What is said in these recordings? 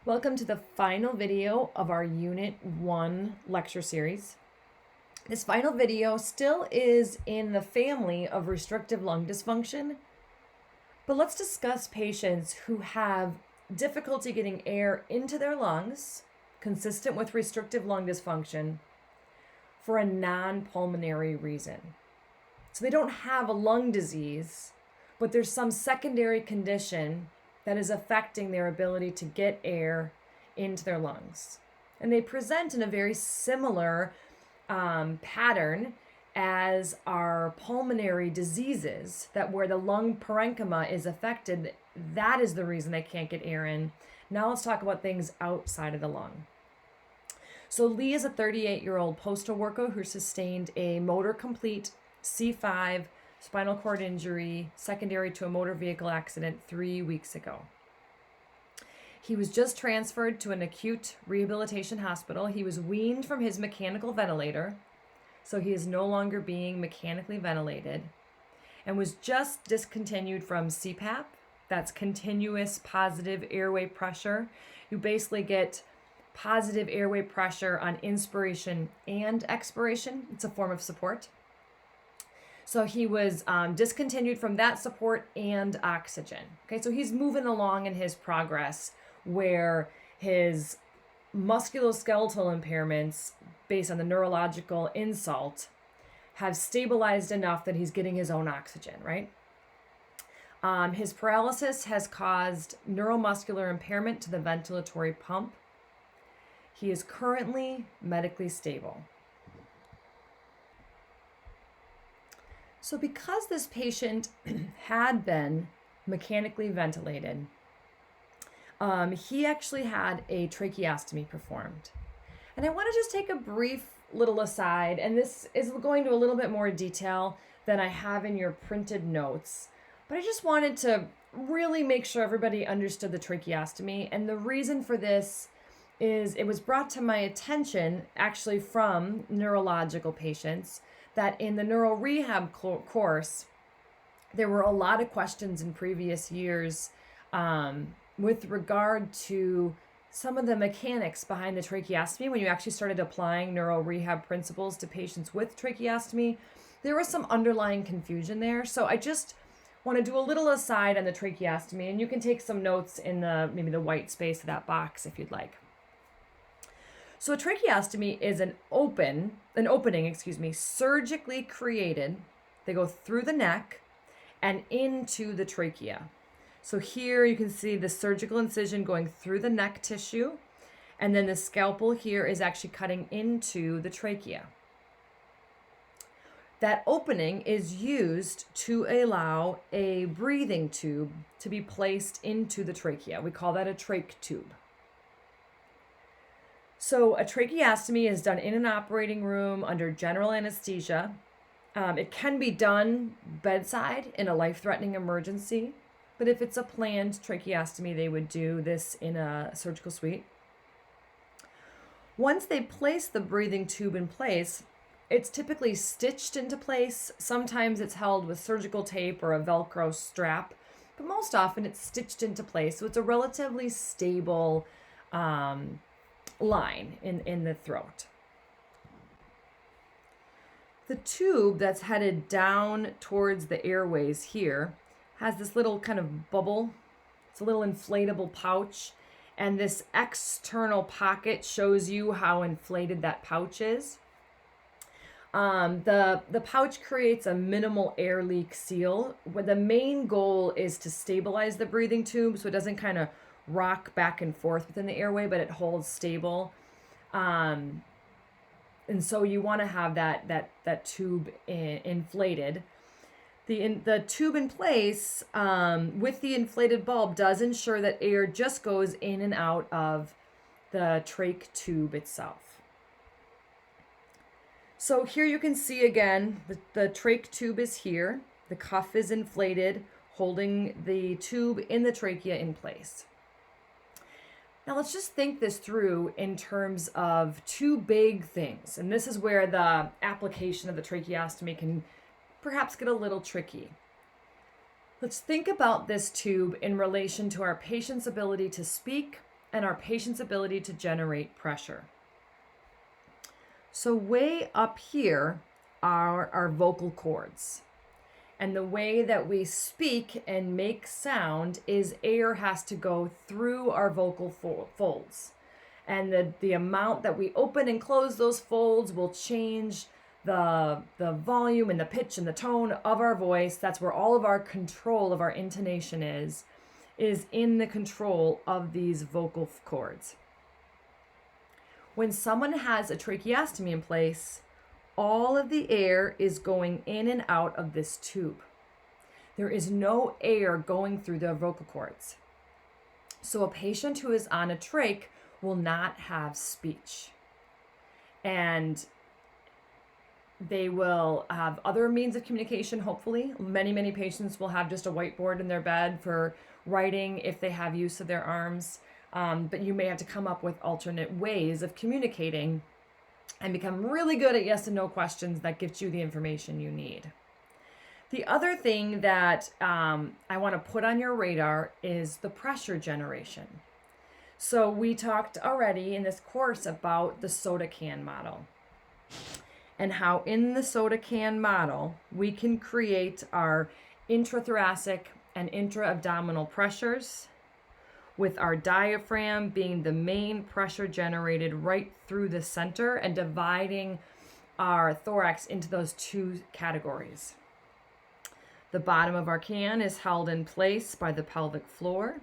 Welcome to the final video of our Unit 1 lecture series. This final video still is in the family of restrictive lung dysfunction, but let's discuss patients who have difficulty getting air into their lungs, consistent with restrictive lung dysfunction, for a non-pulmonary reason. So they don't have a lung disease, but there's some secondary condition that is affecting their ability to get air into their lungs. And they present in a very similar pattern as our pulmonary diseases, that where the lung parenchyma is affected, that is the reason they can't get air in. Now let's talk about things outside of the lung. So Lee is a 38-year-old postal worker who sustained a motor complete C5 spinal cord injury secondary to a motor vehicle accident 3 weeks ago. He was just transferred to an acute rehabilitation hospital. He was weaned from his mechanical ventilator, so he is no longer being mechanically ventilated, and was just discontinued from CPAP. That's continuous positive airway pressure. You basically get positive airway pressure on inspiration and expiration. It's a form of support. So he was discontinued from that support and oxygen. Okay, so he's moving along in his progress where his musculoskeletal impairments based on the neurological insult have stabilized enough that he's getting his own oxygen, right? His paralysis has caused neuromuscular impairment to the ventilatory pump. He is currently medically stable. So because this patient had been mechanically ventilated, he actually had a tracheostomy performed. And I want to just take a brief little aside, and this is going to a little bit more detail than I have in your printed notes, but I just wanted to really make sure everybody understood the tracheostomy. And the reason for this is it was brought to my attention actually from neurological patients that in the neuro rehab course, there were a lot of questions in previous years with regard to some of the mechanics behind the tracheostomy. When you actually started applying neuro rehab principles to patients with tracheostomy, there was some underlying confusion there. So I just want to do a little aside on the tracheostomy, and you can take some notes in maybe the white space of that box if you'd like. So a tracheostomy is an opening, surgically created. They go through the neck and into the trachea. So here you can see the surgical incision going through the neck tissue, and then the scalpel here is actually cutting into the trachea. That opening is used to allow a breathing tube to be placed into the trachea. We call that a trach tube. So a tracheostomy is done in an operating room under general anesthesia. It can be done bedside in a life-threatening emergency, but if it's a planned tracheostomy, they would do this in a surgical suite. Once they place the breathing tube in place, it's typically stitched into place. Sometimes it's held with surgical tape or a Velcro strap, but most often it's stitched into place. So it's a relatively stable line in the throat. The tube that's headed down towards the airways here has this little kind of bubble. It's a little inflatable pouch, and this external pocket shows you how inflated that pouch is. The pouch creates a minimal air leak seal, where the main goal is to stabilize the breathing tube so it doesn't kind of rock back and forth within the airway, but it holds stable. And so you want to have that tube inflated. The tube in place with the inflated bulb does ensure that air just goes in and out of the trach tube itself. So here you can see again, the trach tube is here. The cuff is inflated, holding the tube in the trachea in place. Now let's just think this through in terms of two big things. And this is where the application of the tracheostomy can perhaps get a little tricky. Let's think about this tube in relation to our patient's ability to speak and our patient's ability to generate pressure. So way up here are our vocal cords. And the way that we speak and make sound is air has to go through our vocal folds. And the amount that we open and close those folds will change the volume and the pitch and the tone of our voice. That's where all of our control of our intonation is in the control of these vocal cords. When someone has a tracheostomy in place, all of the air is going in and out of this tube. There is no air going through the vocal cords. So a patient who is on a trach will not have speech. And they will have other means of communication, hopefully. Many patients will have just a whiteboard in their bed for writing if they have use of their arms. But you may have to come up with alternate ways of communicating and become really good at yes and no questions that gives you the information you need. The other thing that I want to put on your radar is the pressure generation. So we talked already in this course about the soda can model and how in the soda can model we can create our intrathoracic and intra-abdominal pressures, with our diaphragm being the main pressure generated right through the center and dividing our thorax into those two categories. The bottom of our can is held in place by the pelvic floor,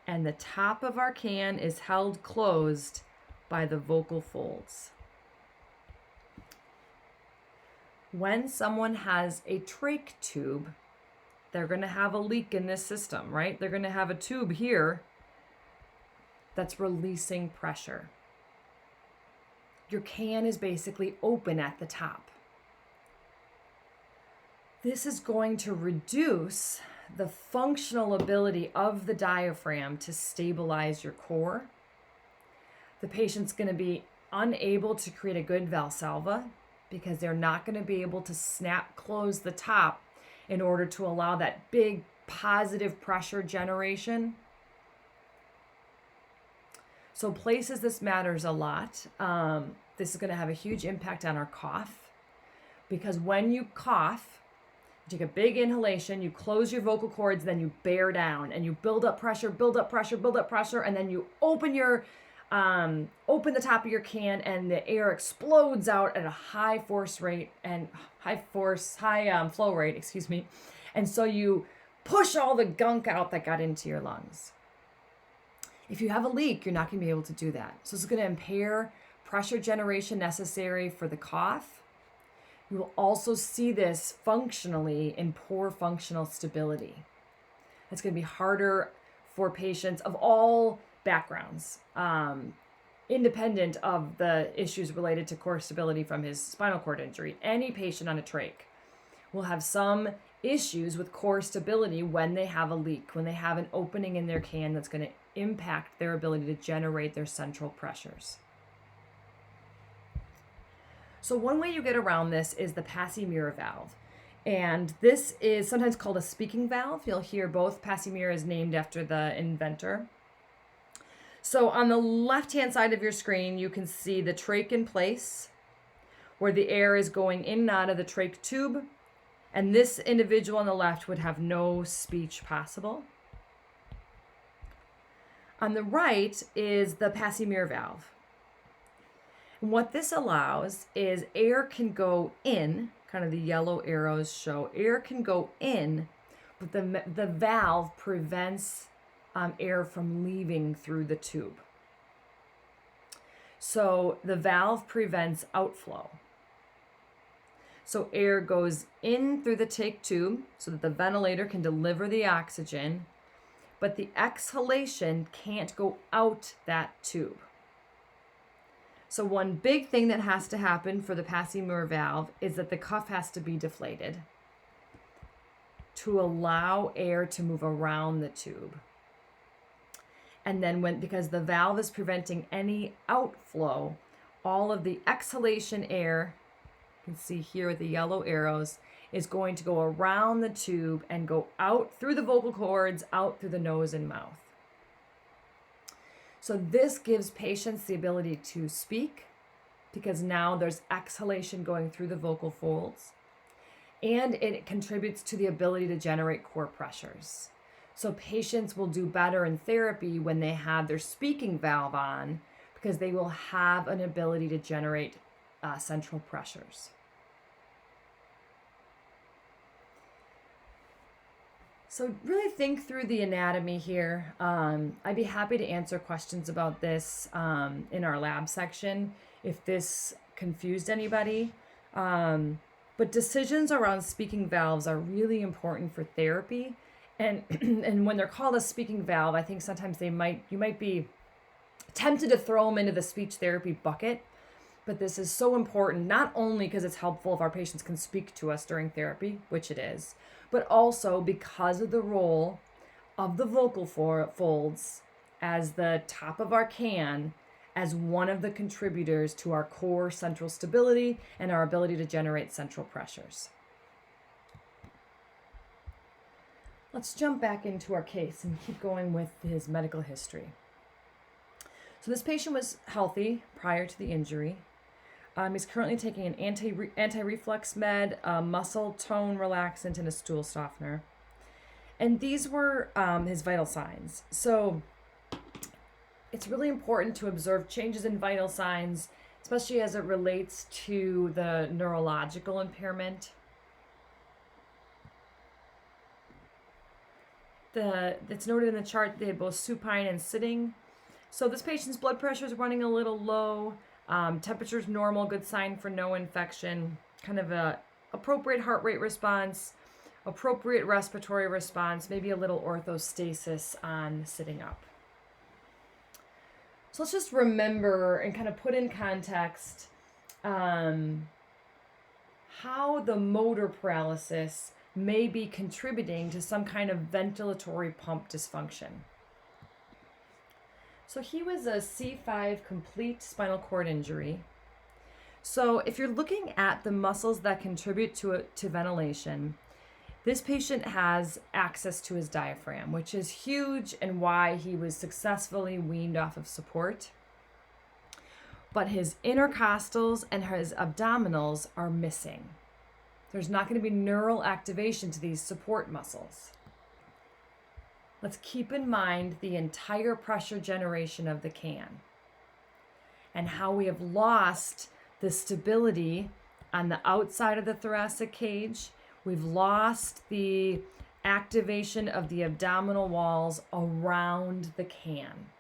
and the top of our can is held closed by the vocal folds. When someone has a trach tube, they're going to have a leak in this system, right? They're going to have a tube here that's releasing pressure. Your can is basically open at the top. This is going to reduce the functional ability of the diaphragm to stabilize your core. The patient's going to be unable to create a good Valsalva because they're not going to be able to snap close the top in order to allow that big positive pressure generation. So places this matters a lot. This is going to have a huge impact on our cough, because when you cough, you take a big inhalation, you close your vocal cords, then you bear down and you build up pressure, and then you open the top of your can, and the air explodes out at a high flow rate, and so you push all the gunk out that got into your lungs. If you have a leak, you're not going to be able to do that. So it's going to impair pressure generation necessary for the cough. You will also see this functionally in poor functional stability. It's going to be harder for patients of all backgrounds, independent of the issues related to core stability from his spinal cord injury. Any patient on a trach will have some issues with core stability when they have a leak, when they have an opening in their can that's going to impact their ability to generate their central pressures. So one way you get around this is the Passy-Muir valve. And this is sometimes called a speaking valve. You'll hear both. Passy-Muir is named after the inventor. So on the left-hand side of your screen, you can see the trach in place, where the air is going in and out of the trach tube. And this individual on the left would have no speech possible. On the right is the Passy-Muir valve. And what this allows is air can go in, kind of the yellow arrows show, air can go in, but the valve prevents air from leaving through the tube. So the valve prevents outflow. So air goes in through the trach tube so that the ventilator can deliver the oxygen, but the exhalation can't go out that tube. So one big thing that has to happen for the Passy-Muir valve is that the cuff has to be deflated to allow air to move around the tube. And then because the valve is preventing any outflow, all of the exhalation air, you can see here with the yellow arrows, is going to go around the tube and go out through the vocal cords, out through the nose and mouth. So this gives patients the ability to speak, because now there's exhalation going through the vocal folds, and it contributes to the ability to generate core pressures. So patients will do better in therapy when they have their speaking valve on, because they will have an ability to generate central pressures. So really think through the anatomy here. I'd be happy to answer questions about this in our lab section if this confused anybody. But decisions around speaking valves are really important for therapy. And and when they're called a speaking valve, I think sometimes you might be tempted to throw them into the speech therapy bucket. But this is so important, not only because it's helpful if our patients can speak to us during therapy, which it is, but also because of the role of the vocal folds as the top of our can, as one of the contributors to our core central stability and our ability to generate central pressures. Let's jump back into our case and keep going with his medical history. So this patient was healthy prior to the injury. He's currently taking an anti-reflux med, a muscle tone relaxant, and a stool softener. And these were his vital signs. So it's really important to observe changes in vital signs, especially as it relates to the neurological impairment. It's noted in the chart they had both supine and sitting. So this patient's blood pressure is running a little low. Temperature's normal, good sign for no infection. Kind of a appropriate heart rate response, appropriate respiratory response, maybe a little orthostasis on sitting up. So let's just remember and kind of put in context how the motor paralysis may be contributing to some kind of ventilatory pump dysfunction. So he was a C5 complete spinal cord injury. So if you're looking at the muscles that contribute to ventilation, this patient has access to his diaphragm, which is huge and why he was successfully weaned off of support. But his intercostals and his abdominals are missing. There's not going to be neural activation to these support muscles. Let's keep in mind the entire pressure generation of the can and how we have lost the stability on the outside of the thoracic cage. We've lost the activation of the abdominal walls around the can.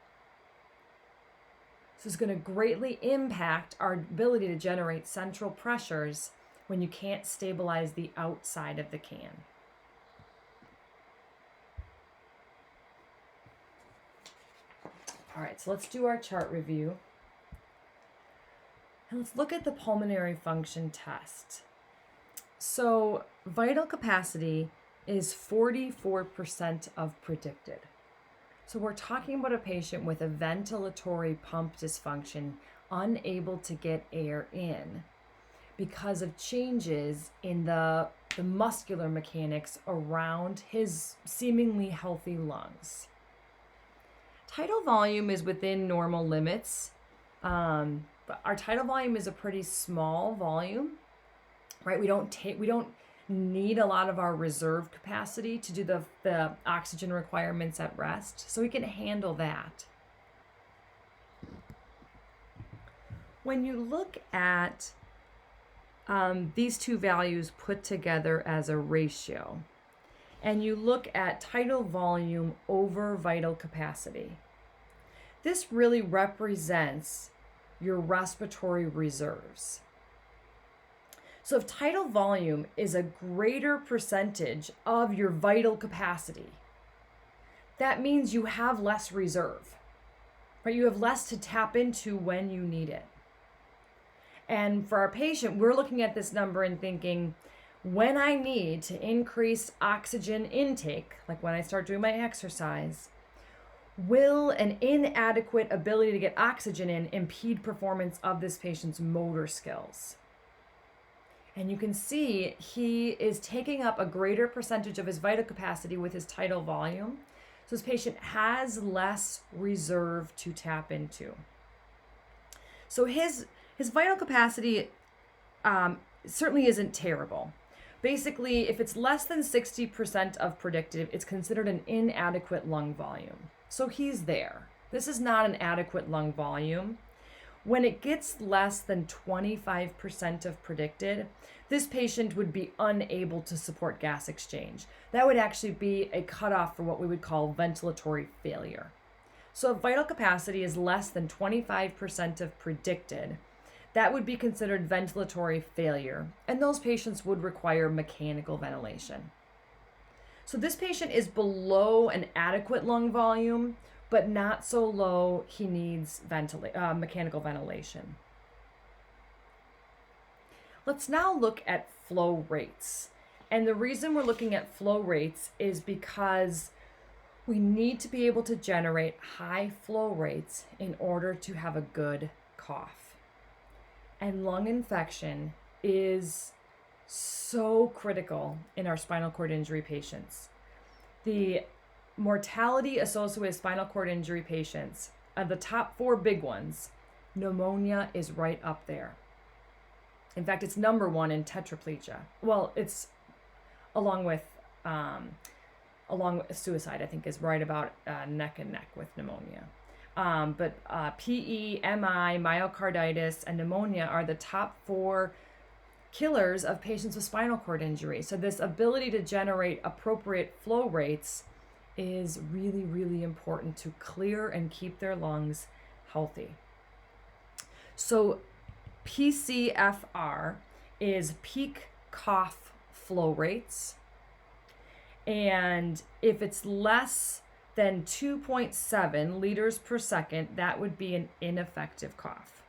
This is going to greatly impact our ability to generate central pressures when you can't stabilize the outside of the can. All right, so let's do our chart review. And let's look at the pulmonary function test. So vital capacity is 44% of predicted. So we're talking about a patient with a ventilatory pump dysfunction, unable to get air in because of changes in the muscular mechanics around his seemingly healthy lungs. Tidal volume is within normal limits, but our tidal volume is a pretty small volume, right? We don't need a lot of our reserve capacity to do the oxygen requirements at rest, so we can handle that. When you look at these two values put together as a ratio, and you look at tidal volume over vital capacity, this really represents your respiratory reserves. So if tidal volume is a greater percentage of your vital capacity, that means you have less reserve, right? You have less to tap into when you need it. And for our patient, we're looking at this number and thinking, when I need to increase oxygen intake, like when I start doing my exercise, will an inadequate ability to get oxygen in impede performance of this patient's motor skills? And you can see he is taking up a greater percentage of his vital capacity with his tidal volume. So this patient has less reserve to tap into. So his vital capacity certainly isn't terrible. Basically, if it's less than 60% of predictive, it's considered an inadequate lung volume. So he's there. This is not an adequate lung volume. When it gets less than 25% of predicted, this patient would be unable to support gas exchange. That would actually be a cutoff for what we would call ventilatory failure. So if vital capacity is less than 25% of predicted, that would be considered ventilatory failure, and those patients would require mechanical ventilation. So this patient is below an adequate lung volume, but not so low he needs mechanical ventilation. Let's now look at flow rates. And the reason we're looking at flow rates is because we need to be able to generate high flow rates in order to have a good cough. And lung infection is so critical in our spinal cord injury patients. The mortality associated with spinal cord injury patients, of the top 4 big ones, pneumonia is right up there. In fact, it's number 1 in tetraplegia. Well, it's along with suicide, I think, is right about neck and neck with pneumonia. But PE, MI, myocarditis, and pneumonia are the top 4 killers of patients with spinal cord injury. So this ability to generate appropriate flow rates is really, really important to clear and keep their lungs healthy. So PCFR is peak cough flow rates. And if it's less than 2.7 liters per second, that would be an ineffective cough.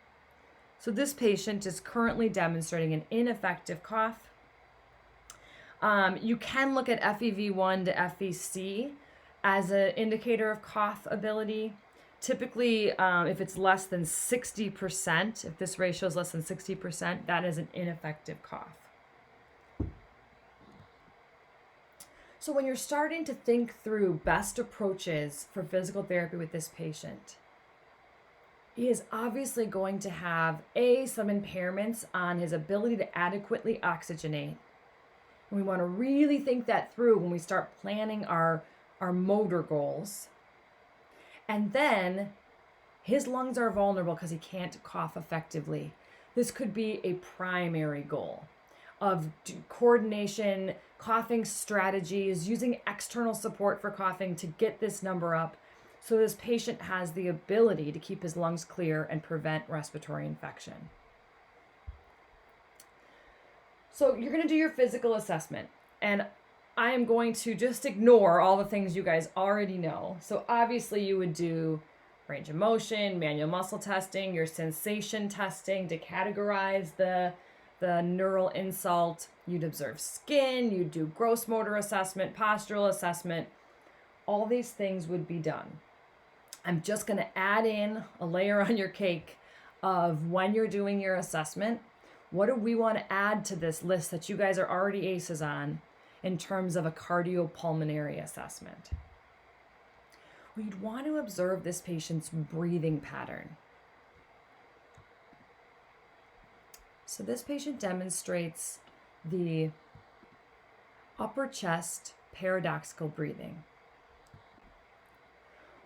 So this patient is currently demonstrating an ineffective cough. You can look at FEV1 to FVC as an indicator of cough ability. Typically, if it's less than 60%, if this ratio is less than 60%, that is an ineffective cough. So when you're starting to think through best approaches for physical therapy with this patient, he is obviously going to have some impairments on his ability to adequately oxygenate. And we want to really think that through when we start planning our motor goals. And then his lungs are vulnerable because he can't cough effectively. This could be a primary goal of coordination, coughing strategies, using external support for coughing to get this number up so this patient has the ability to keep his lungs clear and prevent respiratory infection. So you're going to do your physical assessment, and I am going to just ignore all the things you guys already know. So obviously you would do range of motion, manual muscle testing, your sensation testing to categorize the neural insult. You'd observe skin, you'd do gross motor assessment, postural assessment. All these things would be done. I'm just going to add in a layer on your cake of when you're doing your assessment, what do we want to add to this list that you guys are already aces on in terms of a cardiopulmonary assessment? We'd want to observe this patient's breathing pattern. So this patient demonstrates the upper chest paradoxical breathing.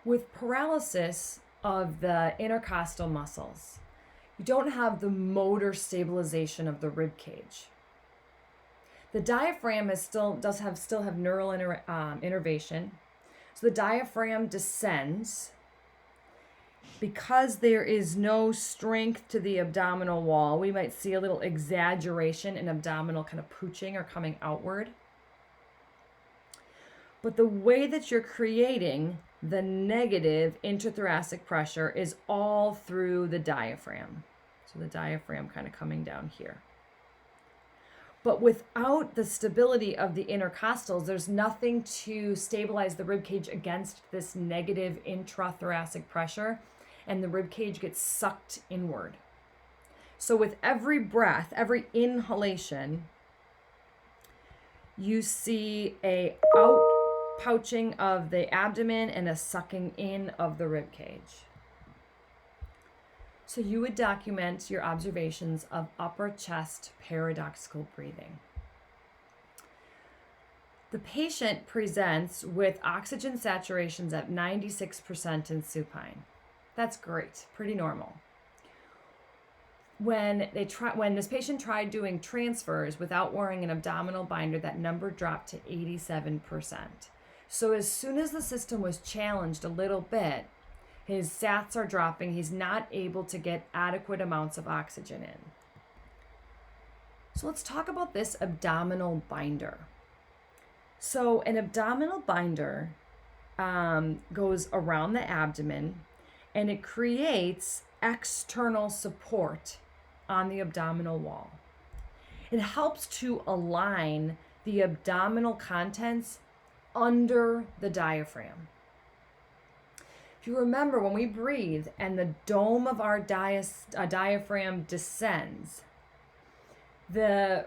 With paralysis of the intercostal muscles, you don't have the motor stabilization of the rib cage. The diaphragm still have neural innervation. So the diaphragm descends. Because there is no strength to the abdominal wall, we might see a little exaggeration in abdominal kind of pooching or coming outward. But the way that you're creating the negative intrathoracic pressure is all through the diaphragm. So the diaphragm kind of coming down here. But without the stability of the intercostals, there's nothing to stabilize the ribcage against this negative intrathoracic pressure, and the ribcage gets sucked inward. So with every breath, every inhalation, you see a out pouching of the abdomen and a sucking in of the rib cage. So you would document your observations of upper chest paradoxical breathing. The patient presents with oxygen saturations at 96% in supine. That's great, pretty normal. When this patient tried doing transfers without wearing an abdominal binder, that number dropped to 87%. So as soon as the system was challenged a little bit, his sats are dropping. He's not able to get adequate amounts of oxygen in. So let's talk about this abdominal binder. So an abdominal binder goes around the abdomen, and it creates external support on the abdominal wall. It helps to align the abdominal contents under the diaphragm. If you remember, when we breathe and the dome of our diaphragm descends, the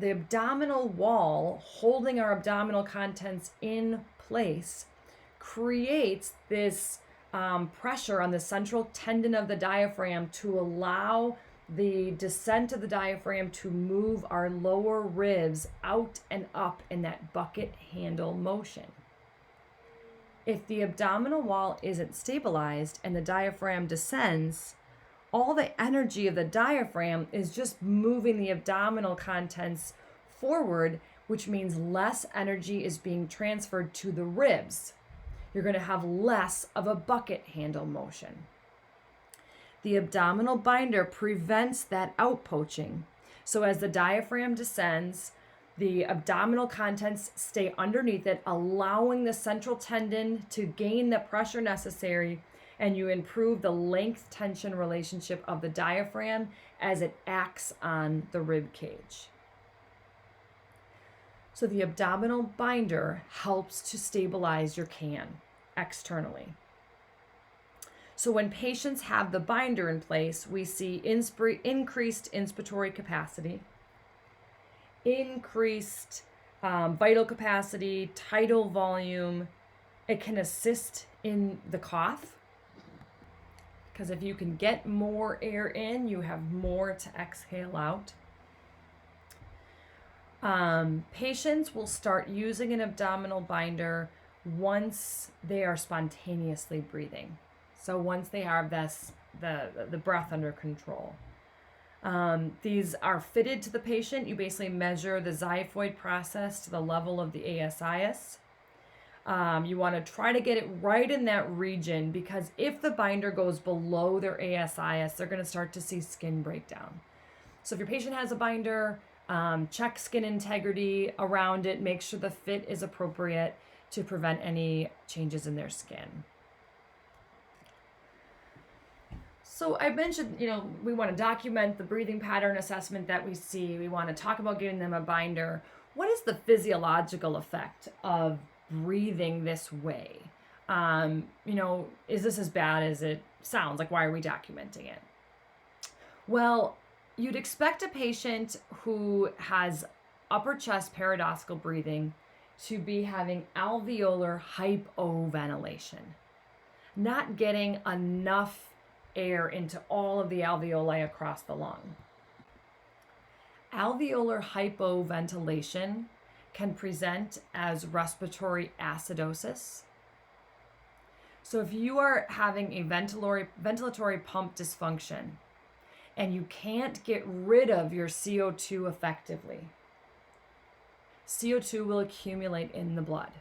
abdominal wall holding our abdominal contents in place creates this pressure on the central tendon of the diaphragm to allow the descent of the diaphragm to move our lower ribs out and up in that bucket handle motion. If the abdominal wall isn't stabilized and the diaphragm descends, all the energy of the diaphragm is just moving the abdominal contents forward, which means less energy is being transferred to the ribs. You're going to have less of a bucket handle motion. The abdominal binder prevents that outpoaching. So as the diaphragm descends, the abdominal contents stay underneath it, allowing the central tendon to gain the pressure necessary, and you improve the length tension relationship of the diaphragm as it acts on the rib cage. So the abdominal binder helps to stabilize your can externally. So when patients have the binder in place, we see increased inspiratory capacity, increased vital capacity, tidal volume. It can assist in the cough, because if you can get more air in, you have more to exhale out. Patients will start using an abdominal binder once they are spontaneously breathing. So once they have the breath under control. These are fitted to the patient. You basically measure the xiphoid process to the level of the ASIS. You want to try to get it right in that region, because if the binder goes below their ASIS, they're going to start to see skin breakdown. So if your patient has a binder, check skin integrity around it, make sure the fit is appropriate to prevent any changes in their skin. So I mentioned, we want to document the breathing pattern assessment that we see. We want to talk about giving them a binder. What is the physiological effect of breathing this way? Is this as bad as it sounds? Like, why are we documenting it? Well, you'd expect a patient who has upper chest paradoxical breathing to be having alveolar hypoventilation, not getting enough air into all of the alveoli across the lung. Alveolar hypoventilation can present as respiratory acidosis. So if you are having a ventilatory pump dysfunction and you can't get rid of your CO2 effectively, CO2 will accumulate in the blood.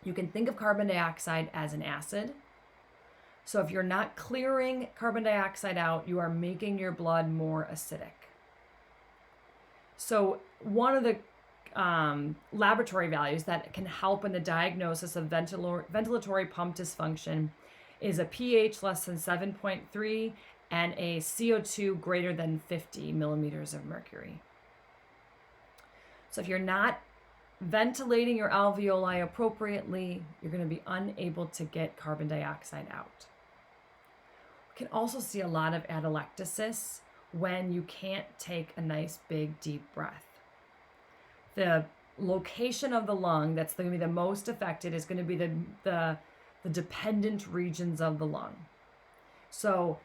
You can think of carbon dioxide as an acid. So if you're not clearing carbon dioxide out, you are making your blood more acidic. So one of the laboratory values that can help in the diagnosis of ventilatory pump dysfunction is a pH less than 7.3 and a CO2 greater than 50 millimeters of mercury. So if you're not ventilating your alveoli appropriately, you're going to be unable to get carbon dioxide out. We can also see a lot of atelectasis when you can't take a nice big deep breath. The location of the lung that's going to be the most affected is going to be the dependent regions of the lung. So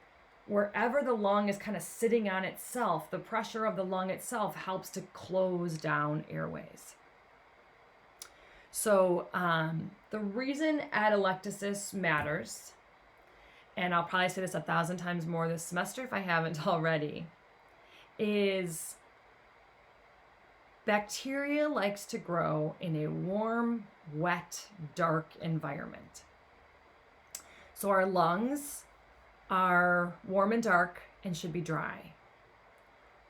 wherever the lung is kind of sitting on itself, the pressure of the lung itself helps to close down airways. So the reason atelectasis matters, and I'll probably say this 1,000 times more this semester if I haven't already, is bacteria likes to grow in a warm, wet, dark environment. So our lungs are warm and dark and should be dry.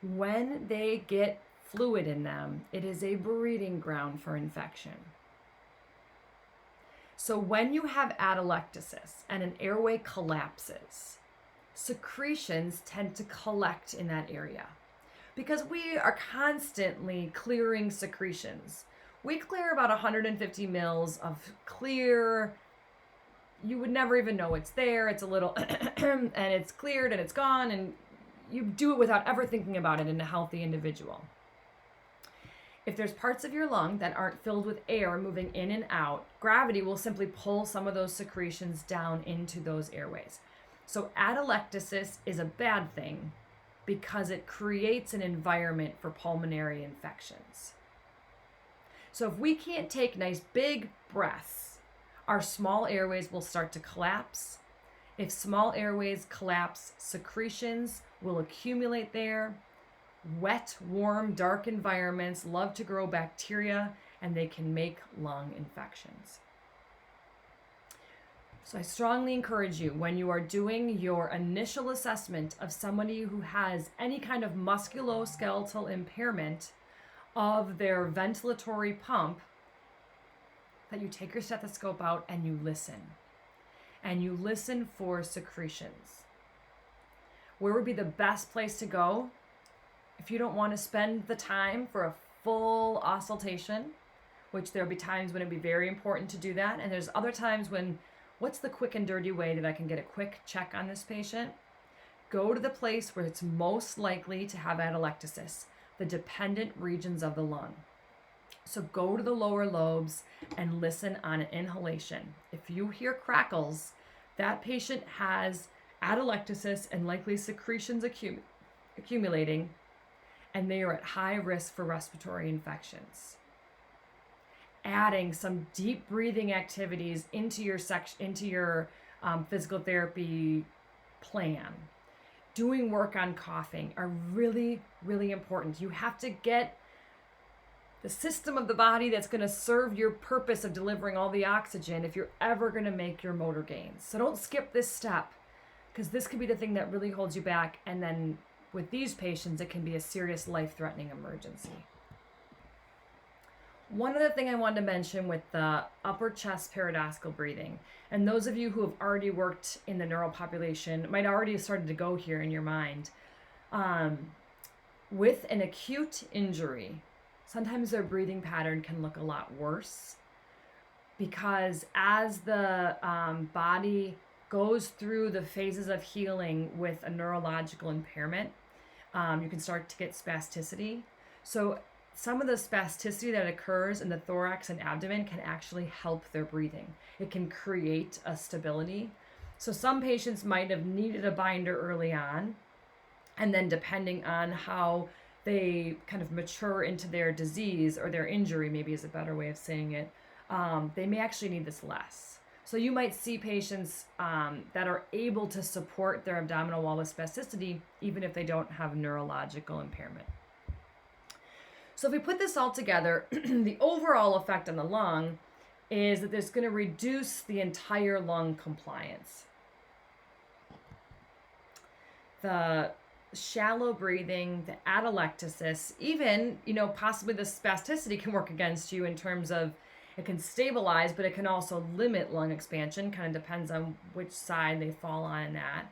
When they get fluid in them, it is a breeding ground for infection. So when you have atelectasis and an airway collapses, secretions tend to collect in that area because we are constantly clearing secretions. We clear about 150 mils of clear. You would never even know it's there. It's a little and it's cleared and it's gone, and you do it without ever thinking about it in a healthy individual. If there's parts of your lung that aren't filled with air moving in and out, gravity will simply pull some of those secretions down into those airways. So atelectasis is a bad thing because it creates an environment for pulmonary infections. So if we can't take nice big breaths, our small airways will start to collapse. If small airways collapse, secretions will accumulate there. Wet, warm, dark environments love to grow bacteria, and they can make lung infections. So I strongly encourage you, when you are doing your initial assessment of somebody who has any kind of musculoskeletal impairment of their ventilatory pump, that you take your stethoscope out and you listen. And you listen for secretions. Where would be the best place to go if you don't want to spend the time for a full auscultation, which there'll be times when it'd be very important to do that, and there's other times when, what's the quick and dirty way that I can get a quick check on this patient? Go to the place where it's most likely to have atelectasis, the dependent regions of the lung. So go to the lower lobes and listen on an inhalation. If you hear crackles, that patient has atelectasis and likely secretions accumulating, and they are at high risk for respiratory infections. Adding some deep breathing activities into your physical therapy plan, doing work on coughing are really, really important. You have to get the system of the body that's going to serve your purpose of delivering all the oxygen if you're ever going to make your motor gains. So don't skip this step, because this could be the thing that really holds you back, and then with these patients, it can be a serious life-threatening emergency. One other thing I wanted to mention with the upper chest peridostal breathing, and those of you who have already worked in the neural population might already have started to go here in your mind. With an acute injury, sometimes their breathing pattern can look a lot worse, because as the body goes through the phases of healing with a neurological impairment, you can start to get spasticity. So some of the spasticity that occurs in the thorax and abdomen can actually help their breathing. It can create a stability. So some patients might have needed a binder early on, and then depending on how they kind of mature into their disease or their injury, maybe is a better way of saying it, they may actually need this less. So you might see patients that are able to support their abdominal wall with spasticity even if they don't have neurological impairment. So if we put this all together, the overall effect on the lung is that it's going to reduce the entire lung compliance. The shallow breathing, the atelectasis, even, possibly the spasticity can work against you in terms of it can stabilize, but it can also limit lung expansion. Kind of depends on which side they fall on in that.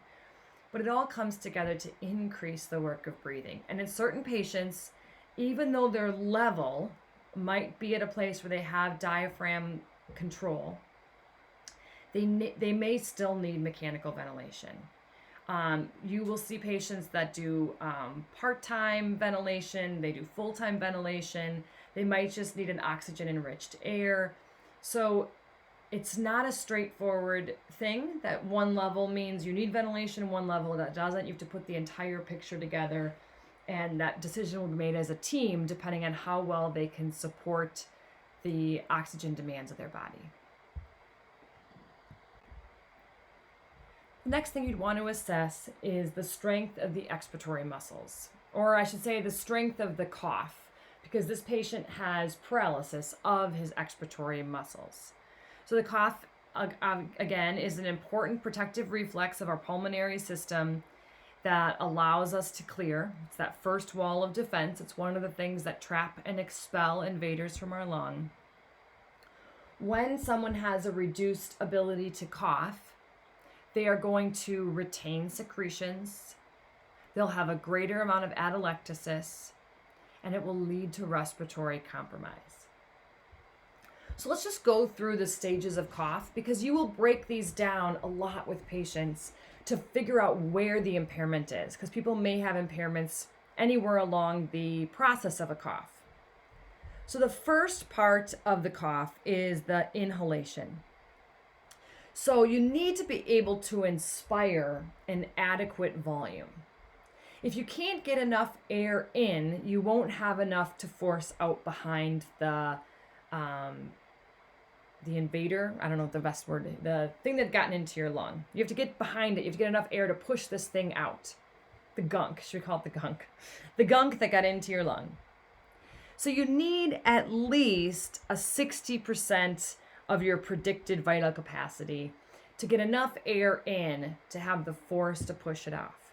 But it all comes together to increase the work of breathing. And in certain patients, even though their level might be at a place where they have diaphragm control, they may still need mechanical ventilation. You will see patients that do part-time ventilation, they do full-time ventilation. They might just need an oxygen enriched air. So it's not a straightforward thing that one level means you need ventilation, one level that doesn't. You have to put the entire picture together, and that decision will be made as a team depending on how well they can support the oxygen demands of their body. The next thing you'd want to assess is the strength of the expiratory muscles, or I should say the strength of the cough, because this patient has paralysis of his expiratory muscles. So the cough, again, is an important protective reflex of our pulmonary system that allows us to clear. It's that first wall of defense. It's one of the things that trap and expel invaders from our lung. When someone has a reduced ability to cough, they are going to retain secretions. They'll have a greater amount of atelectasis, and it will lead to respiratory compromise. So let's just go through the stages of cough, because you will break these down a lot with patients to figure out where the impairment is, because people may have impairments anywhere along the process of a cough. So the first part of the cough is the inhalation. So you need to be able to inspire an adequate volume. If you can't get enough air in, you won't have enough to force out behind the invader. I don't know what the best word is. The thing that gotten into your lung. You have to get behind it. You have to get enough air to push this thing out. The gunk, should we call it the gunk? The gunk that got into your lung. So you need at least a 60% of your predicted vital capacity to get enough air in to have the force to push it off.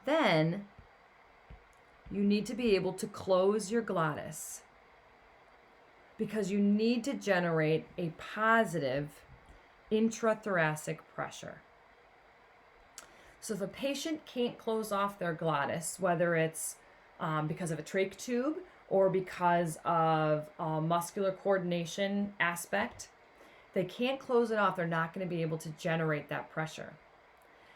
Then you need to be able to close your glottis, because you need to generate a positive intrathoracic pressure. So if a patient can't close off their glottis, whether it's because of a trach tube or because of a muscular coordination aspect, they can't close it off, they're not going to be able to generate that pressure.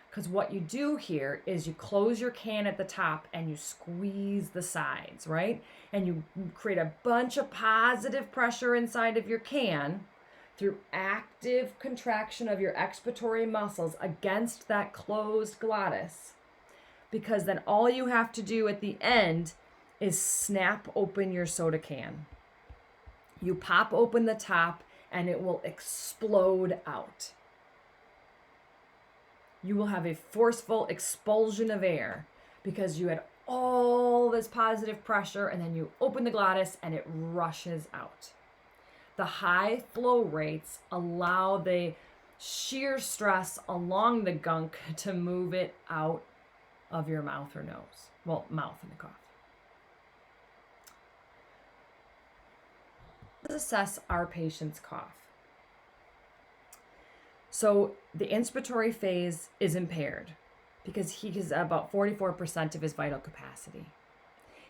Because what you do here is you close your can at the top and you squeeze the sides, right? And you create a bunch of positive pressure inside of your can through active contraction of your expiratory muscles against that closed glottis. Because then all you have to do at the end is snap open your soda can. You pop open the top and it will explode out. You will have a forceful expulsion of air because you had all this positive pressure, and then you open the glottis and it rushes out. The high flow rates allow the shear stress along the gunk to move it out of your mouth or nose. Well, mouth in the cough. Let's assess our patient's cough. So the inspiratory phase is impaired because he has about 44% of his vital capacity.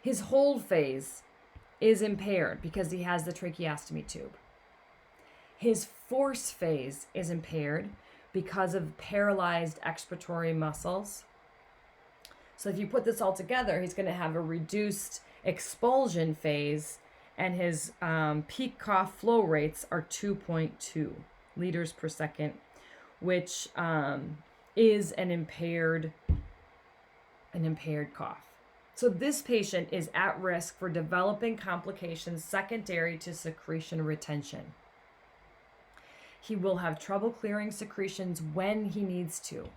His hold phase is impaired because he has the tracheostomy tube. His force phase is impaired because of paralyzed expiratory muscles. So if you put this all together, he's going to have a reduced expulsion phase, and his peak cough flow rates are 2.2 liters per second, which is an impaired cough. So this patient is at risk for developing complications secondary to secretion retention. He will have trouble clearing secretions when he needs to.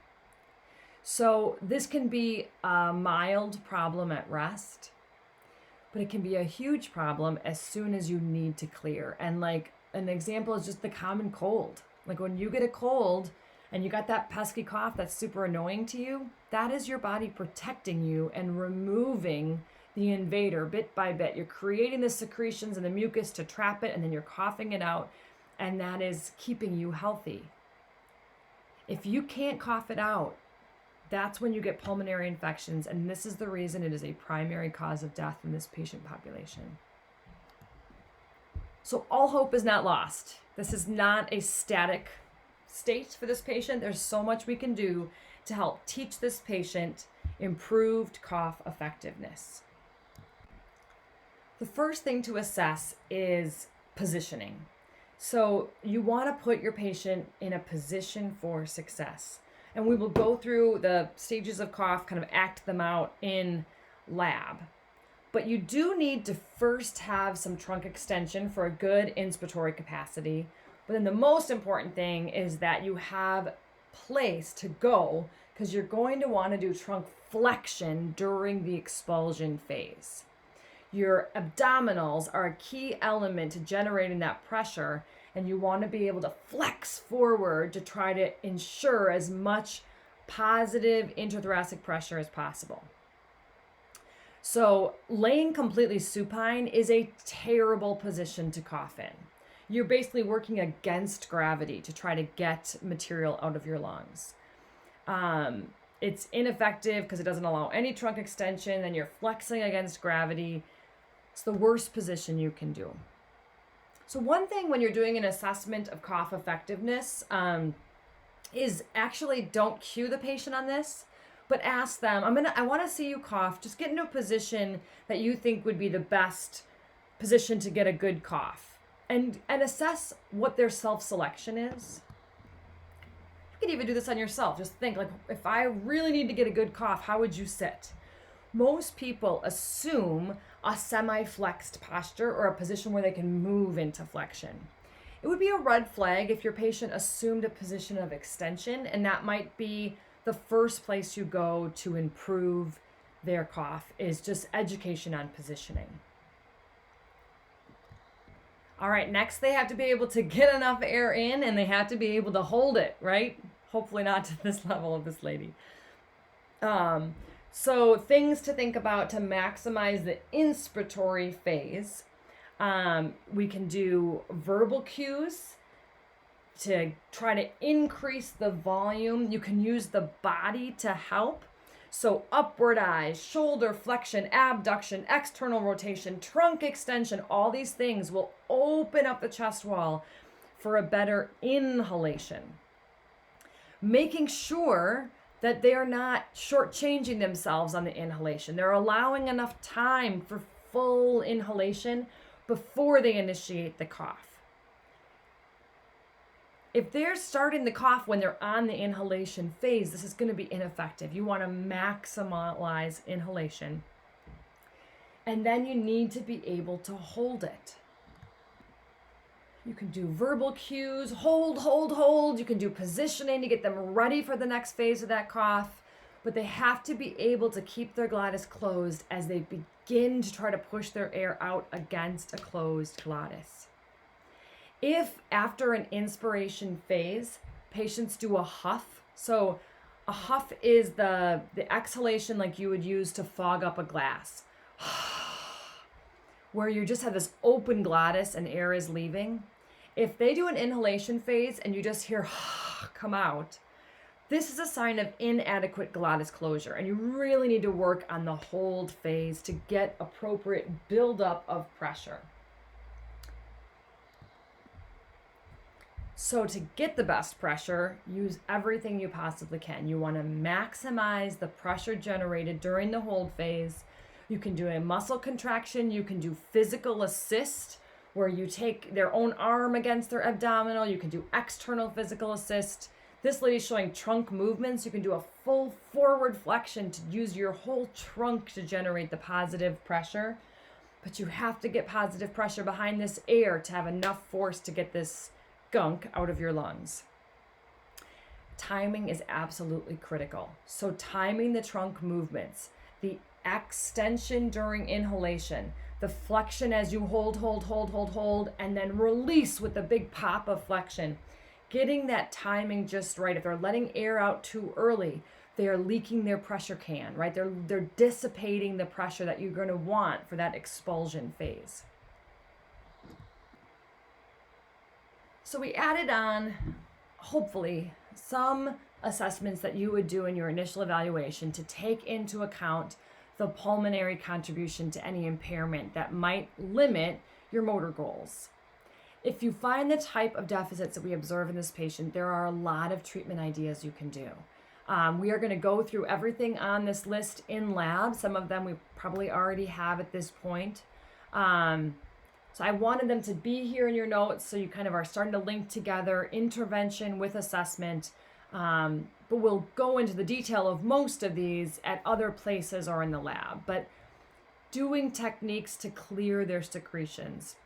So this can be a mild problem at rest, but it can be a huge problem as soon as you need to clear. And like an example is just the common cold. Like when you get a cold and you got that pesky cough that's super annoying to you, that is your body protecting you and removing the invader bit by bit. You're creating the secretions and the mucus to trap it, and then you're coughing it out, and that is keeping you healthy. If you can't cough it out, that's when you get pulmonary infections, and this is the reason it is a primary cause of death in this patient population. So all hope is not lost. This is not a static state for this patient. There's so much we can do to help teach this patient improved cough effectiveness. The first thing to assess is positioning. So you want to put your patient in a position for success. And we will go through the stages of cough, kind of act them out in lab. But you do need to first have some trunk extension for a good inspiratory capacity. But then the most important thing is that you have place to go, because you're going to want to do trunk flexion during the expulsion phase. Your abdominals are a key element to generating that pressure, and you want to be able to flex forward to try to ensure as much positive intrathoracic pressure as possible. So laying completely supine is a terrible position to cough in. You're basically working against gravity to try to get material out of your lungs. It's ineffective because it doesn't allow any trunk extension, and you're flexing against gravity. It's the worst position you can do. So one thing when you're doing an assessment of cough effectiveness is actually don't cue the patient on this, but ask them, I want to see you cough. Just get into a position that you think would be the best position to get a good cough, and assess what their self-selection is. You could even do this on yourself. Just think, like, if I really need to get a good cough, how would you sit? Most people assume a semi-flexed posture or a position where they can move into flexion. It would be a red flag if your patient assumed a position of extension, and that might be the first place you go to improve their cough, is just education on positioning. All right, next they have to be able to get enough air in, and they have to be able to hold it, right? Hopefully not to this level of this lady. So things to think about to maximize the inspiratory phase. We can do verbal cues to try to increase the volume. You can use the body to help. So upward eyes, shoulder flexion, abduction, external rotation, trunk extension, all these things will open up the chest wall for a better inhalation. Making sure that they are not shortchanging themselves on the inhalation. They're allowing enough time for full inhalation before they initiate the cough. If they're starting the cough when they're on the inhalation phase, this is going to be ineffective. You want to maximize inhalation. And then you need to be able to hold it. You can do verbal cues, hold, hold, hold. You can do positioning to get them ready for the next phase of that cough. But they have to be able to keep their glottis closed as they begin to try to push their air out against a closed glottis. If after an inspiration phase, patients do a huff, so a huff is the exhalation like you would use to fog up a glass, where you just have this open glottis and air is leaving. If they do an inhalation phase and you just hear come out, this is a sign of inadequate glottis closure, and you really need to work on the hold phase to get appropriate buildup of pressure. So to get the best pressure, use everything you possibly can. You want to maximize the pressure generated during the hold phase. You can do a muscle contraction. You can do physical assist, where you take their own arm against their abdominal. You can do external physical assist. This lady's showing trunk movements. You can do a full forward flexion to use your whole trunk to generate the positive pressure. But you have to get positive pressure behind this air to have enough force to get this gunk out of your lungs. Timing is absolutely critical. So timing the trunk movements, the extension during inhalation, the flexion as you hold, and then release with the big pop of flexion. Getting that timing just right. If they're letting air out too early, they are leaking their pressure can, right? They're dissipating the pressure that you're going to want for that expulsion phase. So we added on, hopefully, some assessments that you would do in your initial evaluation to take into account the pulmonary contribution to any impairment that might limit your motor goals. If you find the type of deficits that we observe in this patient, there are a lot of treatment ideas you can do. We are going to go through everything on this list in lab. Some of them we probably already have at this point. So I wanted them to be here in your notes so you kind of are starting to link together intervention with assessment. But we'll go into the detail of most of these at other places or in the lab. But doing techniques to clear their secretions,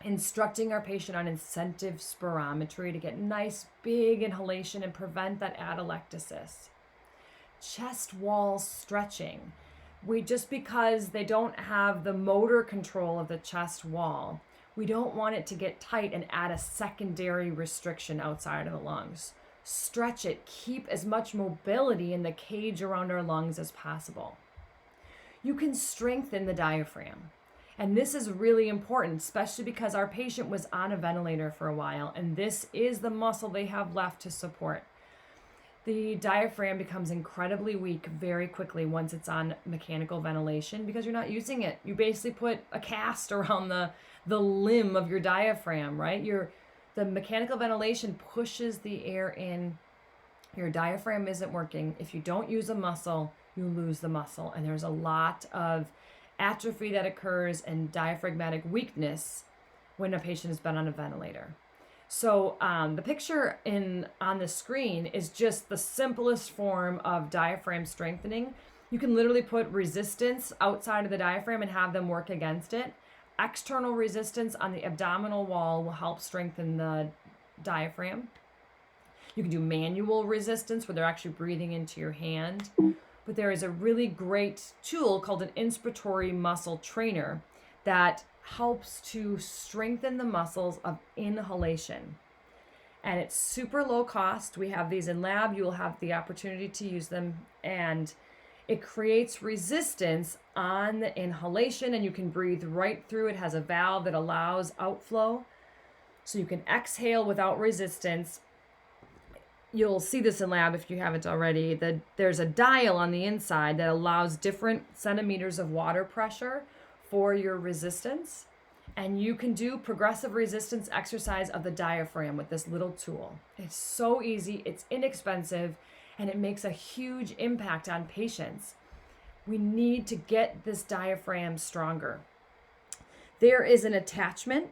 instructing our patient on incentive spirometry to get nice big inhalation and prevent that atelectasis. Chest wall stretching. Just because they don't have the motor control of the chest wall, we don't want it to get tight and add a secondary restriction outside of the lungs. Stretch it, keep as much mobility in the cage around our lungs as possible. You can strengthen the diaphragm. And this is really important, especially because our patient was on a ventilator for a while, and this is the muscle they have left to support. The diaphragm becomes incredibly weak very quickly once it's on mechanical ventilation because you're not using it. You basically put a cast around the limb of your diaphragm, right? The mechanical ventilation pushes the air in. Your diaphragm isn't working. If you don't use a muscle, you lose the muscle. And there's a lot of atrophy that occurs and diaphragmatic weakness when a patient has been on a ventilator. So the picture on the screen is just the simplest form of diaphragm strengthening. You can literally put resistance outside of the diaphragm and have them work against it. External resistance on the abdominal wall will help strengthen the diaphragm. You can do manual resistance where they're actually breathing into your hand. But there is a really great tool called an inspiratory muscle trainer that helps to strengthen the muscles of inhalation. And it's super low cost. We have these in lab. You will have the opportunity to use them. And it creates resistance on the inhalation, and you can breathe right through. It has a valve that allows outflow. So you can exhale without resistance. You'll see this in lab if you haven't already. There's a dial on the inside that allows different centimeters of water pressure for your resistance. And you can do progressive resistance exercise of the diaphragm with this little tool. It's so easy, it's inexpensive, and it makes a huge impact on patients. We need to get this diaphragm stronger. There is an attachment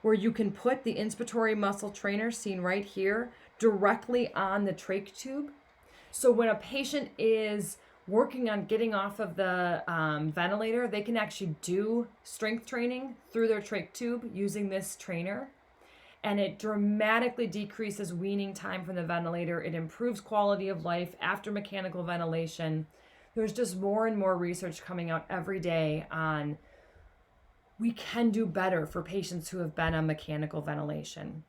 where you can put the inspiratory muscle trainer, seen right here, directly on the trach tube. So when a patient is working on getting off of the ventilator, they can actually do strength training through their trach tube using this trainer. And it dramatically decreases weaning time from the ventilator. It improves quality of life after mechanical ventilation. There's just more and more research coming out every day on we can do better for patients who have been on mechanical ventilation.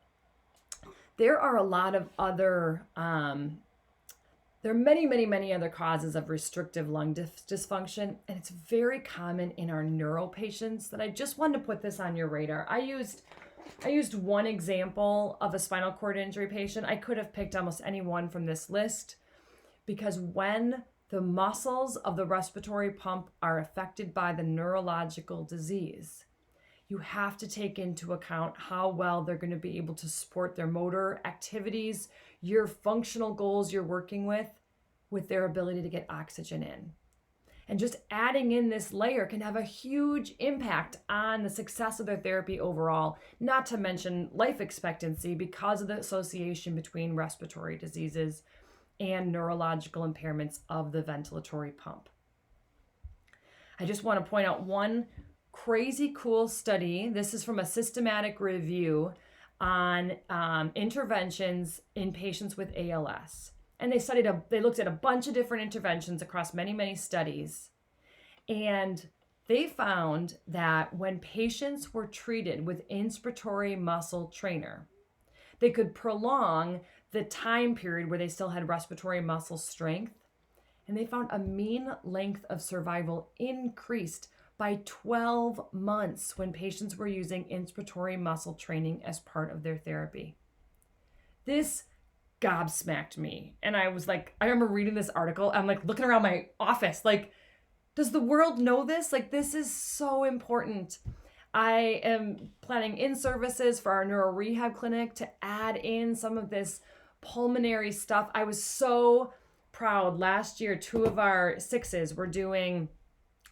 There are a lot of other, there are many other causes of restrictive lung dysfunction, and it's very common in our neuro patients that I just wanted to put this on your radar. I used one example of a spinal cord injury patient. I could have picked almost any one from this list because when the muscles of the respiratory pump are affected by the neurological disease, you have to take into account how well they're going to be able to support their motor activities, your functional goals you're working with their ability to get oxygen in. And just adding in this layer can have a huge impact on the success of their therapy overall, not to mention life expectancy because of the association between respiratory diseases and neurological impairments of the ventilatory pump. I just want to point out one crazy cool study. This is from a systematic review on interventions in patients with ALS. And they looked at a bunch of different interventions across many studies. And they found that when patients were treated with inspiratory muscle trainer, they could prolong the time period where they still had respiratory muscle strength. And they found a mean length of survival increased by 12 months when patients were using inspiratory muscle training as part of their therapy. This gobsmacked me. And I was like, I remember reading this article. I'm like looking around my office, like, does the world know this? Like, this is so important. I am planning in-services for our neuro rehab clinic to add in some of this pulmonary stuff. I was so proud. Last year, 2 of our 6s were doing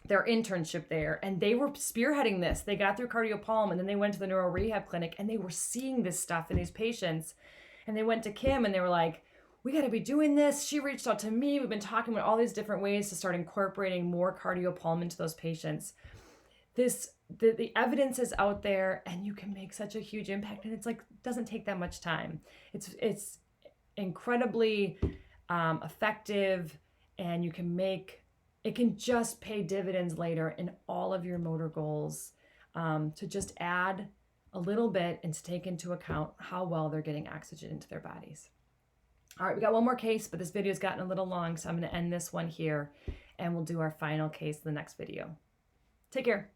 their internship there, and they were spearheading this. They got through cardiopulm, and then they went to the neuro rehab clinic, and they were seeing this stuff in these patients. And they went to Kim, and they were like, we got to be doing this. She reached out to me. We've been talking about all these different ways to start incorporating more cardiopulm into those patients. The evidence is out there, and you can make such a huge impact. And it's like, it doesn't take that much time. It's incredibly effective, and it can just pay dividends later in all of your motor goals, to just add a little bit and to take into account how well they're getting oxygen into their bodies. All right, we got one more case, but this video has gotten a little long, so I'm going to end this one here, and we'll do our final case in the next video. Take care.